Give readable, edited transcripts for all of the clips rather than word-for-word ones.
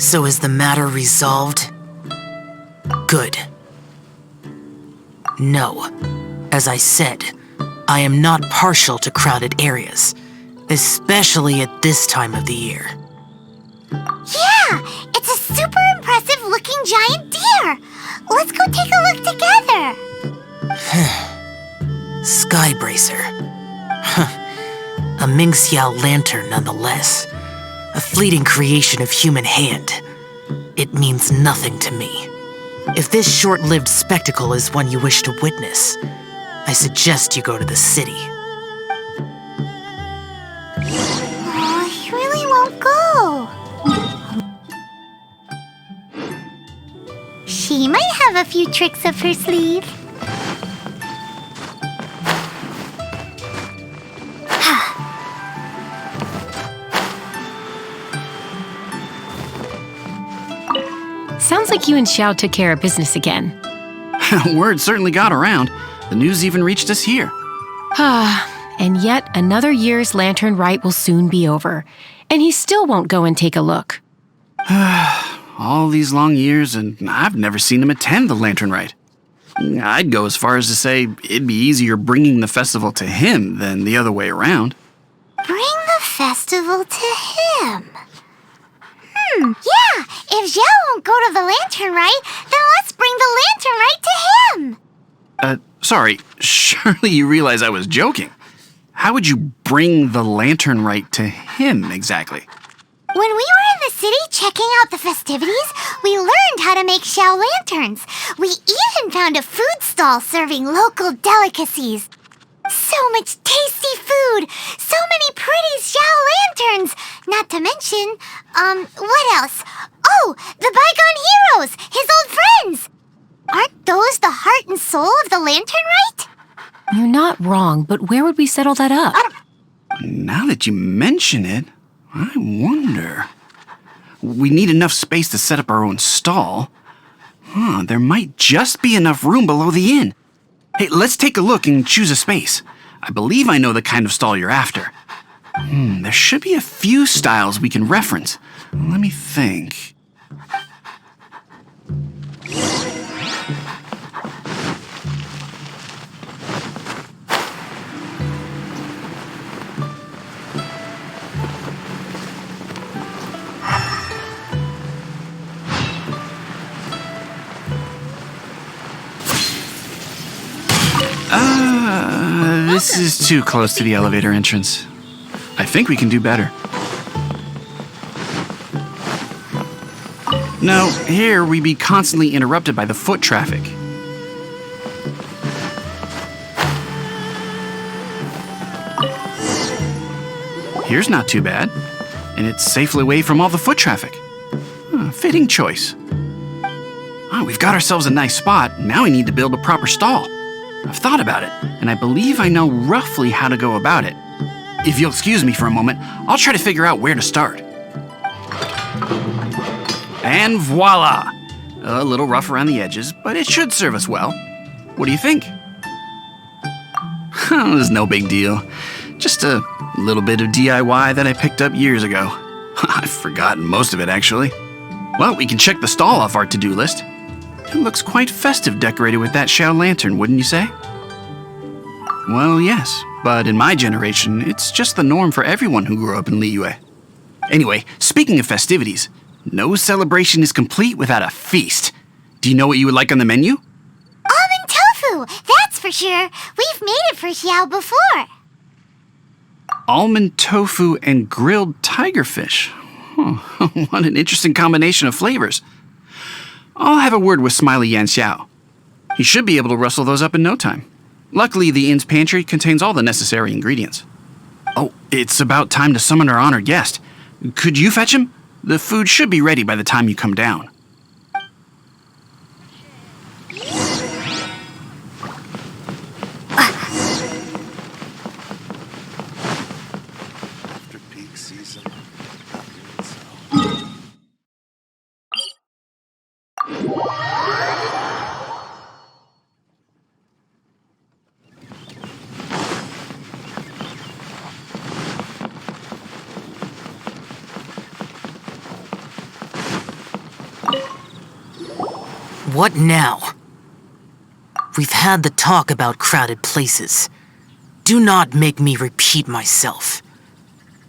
So is the matter resolved? Good. No. As I said, I am not partial to crowded areas, especially at this time of the year. Yeah! It's a super impressive looking giant deer! Let's go take a look together! Skybracer. A Mingxiao lantern nonetheless. A fleeting creation of human hand. It means nothing to me. If this short-lived spectacle is one you wish to witness, I suggest you go to the city. Oh, he really won't go. She might have a few tricks up her sleeve. Sounds like you and Xiao took care of business again. Word certainly got around. The news even reached us here. And yet another year's Latern Rite will soon be over, and he still won't go and take a look. All these long years, and I've never seen him attend the Latern Rite. I'd go as far as to say it'd be easier bringing the festival to him than the other way around. Bring the festival to him. Yeah, if Xiao won't go to the Latern Rite, then let's bring the Latern Rite to him. Sorry, surely you realize I was joking. How would you bring the Latern Rite to him exactly? When we were in the city checking out the festivities, we learned how to make Xiao lanterns. We even found a food stall serving local delicacies. So much tasty food! So many pretty Xiao lanterns! Not to mention, what else? Oh, the bygone heroes! His old friends! Aren't those the heart and soul of the Latern Rite? You're not wrong, but where would we settle that up? Now that you mention it, I wonder. We need enough space to set up our own stall. There might just be enough room below the inn. Hey, let's take a look and choose a space. I believe I know the kind of stall you're after. There should be a few styles we can reference. Let me think. This is too close to the elevator entrance. I think we can do better. No, here we'd be constantly interrupted by the foot traffic. Here's not too bad, and it's safely away from all the foot traffic. Fitting choice. We've got ourselves a nice spot. Now we need to build a proper stall. I've thought about it, and I believe I know roughly how to go about it. If you'll excuse me for a moment, I'll try to figure out where to start. And voila! A little rough around the edges, but it should serve us well. What do you think? It's no big deal. Just a little bit of DIY that I picked up years ago. I've forgotten most of it, actually. Well, we can check the stall off our to-do list. It looks quite festive decorated with that Xiao lantern, wouldn't you say? Well, yes, but in my generation, it's just the norm for everyone who grew up in Liyue. Anyway, speaking of festivities, no celebration is complete without a feast. Do you know what you would like on the menu? Almond tofu, that's for sure. We've made it for Xiao before. Almond tofu and grilled tigerfish. What an interesting combination of flavors. I'll have a word with Smiley Yanxiao. He should be able to rustle those up in no time. Luckily, the inn's pantry contains all the necessary ingredients. Oh, it's about time to summon our honored guest. Could you fetch him? The food should be ready by the time you come down. After peak season, What now? We've had the talk about crowded places. Do not make me repeat myself.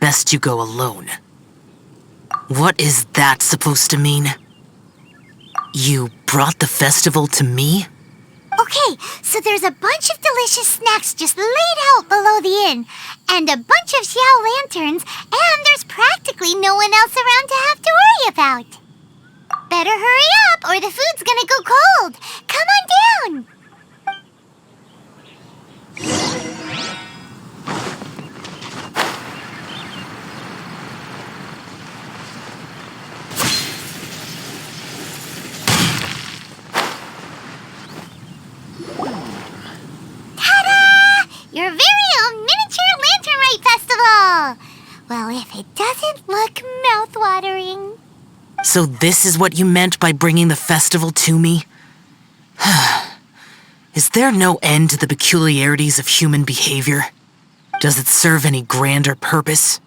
Best you go alone. What is that supposed to mean? You brought the festival to me? Okay, so there's a bunch of delicious snacks just laid out below the inn, and a bunch of Xiao lanterns, and there's practically no one else around to have to worry about. Better hurry up, or the food's gonna go cold. Come on down. Your very own miniature Lantern Rite Festival! Well, if it doesn't look mouth-watering. So this is what you meant by bringing the festival to me? Is there no end to the peculiarities of human behavior? Does it serve any grander purpose?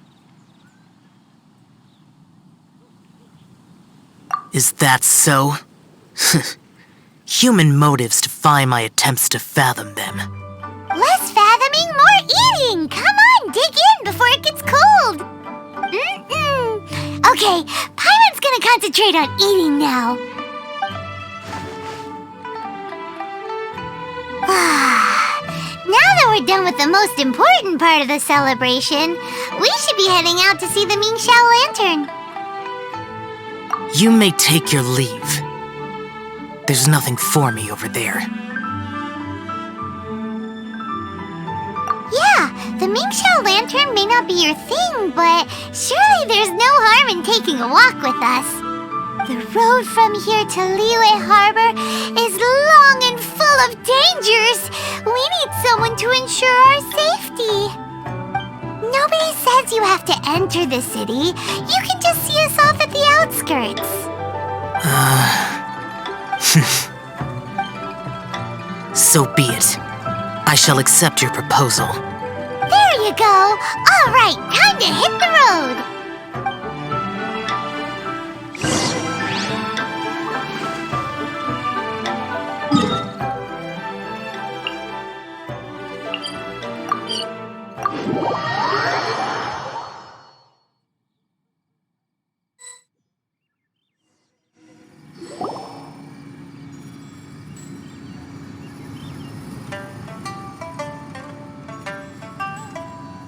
Is that so? Human motives defy my attempts to fathom them. Less fathoming, more eating! Come on, dig in before it gets cold! Okay, Paimon's gonna concentrate on eating now. Now that we're done with the most important part of the celebration, we should be heading out to see the Ming Xiao Lantern. You may take your leave. There's nothing for me over there. Yeah, the Ming Xiao Lantern may not be your thing, but surely there's no harm in taking a walk with us. The road from here to Liyue Harbor is long and full of dangers. We need someone to ensure our safety. Nobody says you have to enter the city. You can just see us off at the outskirts. So be it. I shall accept your proposal. There you go. All right, time to hit the road.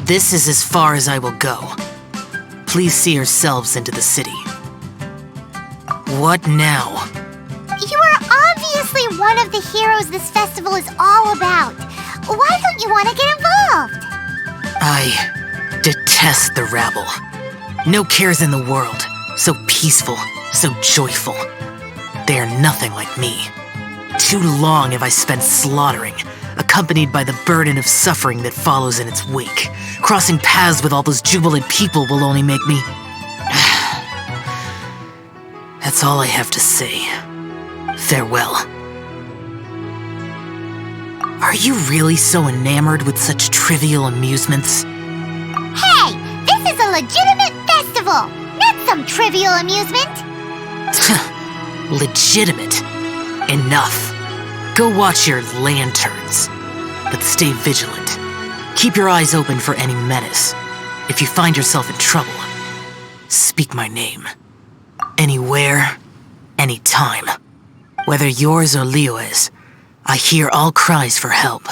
This is as far as I will go. Please see yourselves into the city. What now? You are obviously one of the heroes this festival is all about. Why don't you want to get involved? I detest the rabble. No cares in the world. So peaceful, so joyful. They are nothing like me. Too long have I spent slaughtering, accompanied by the burden of suffering that follows in its wake. Crossing paths with all those jubilant people will only make me... That's all I have to say. Farewell. Are you really so enamored with such trivial amusements? Hey, this is a legitimate festival, not some trivial amusement. Legitimate. Enough. Go watch your lanterns. But stay vigilant. Keep your eyes open for any menace. If you find yourself in trouble, speak my name. Anywhere, anytime. Whether yours or Liyue's, I hear all cries for help,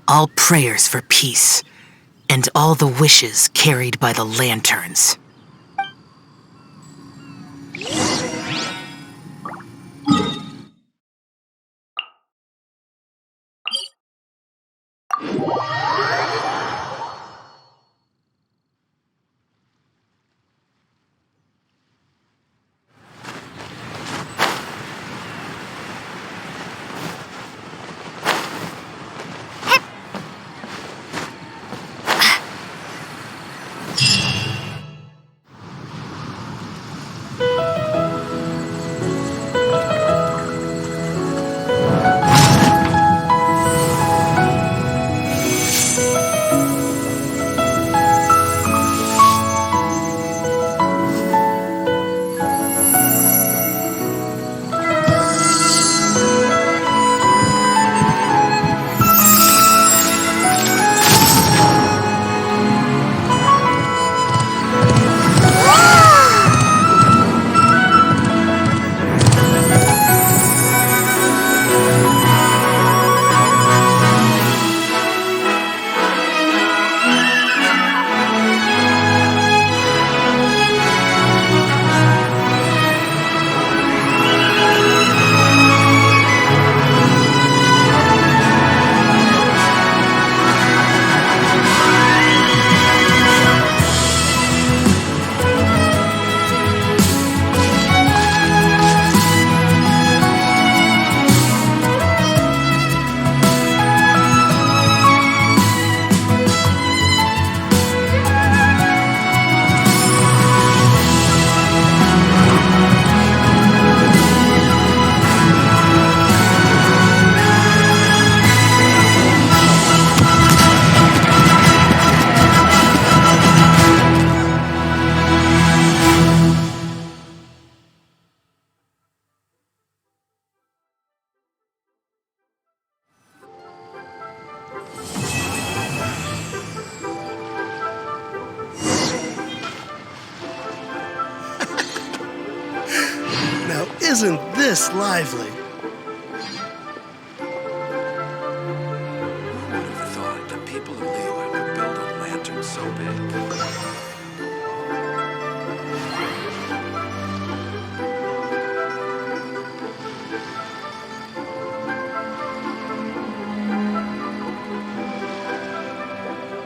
all prayers for peace, and all the wishes carried by the lanterns. Isn't this lively?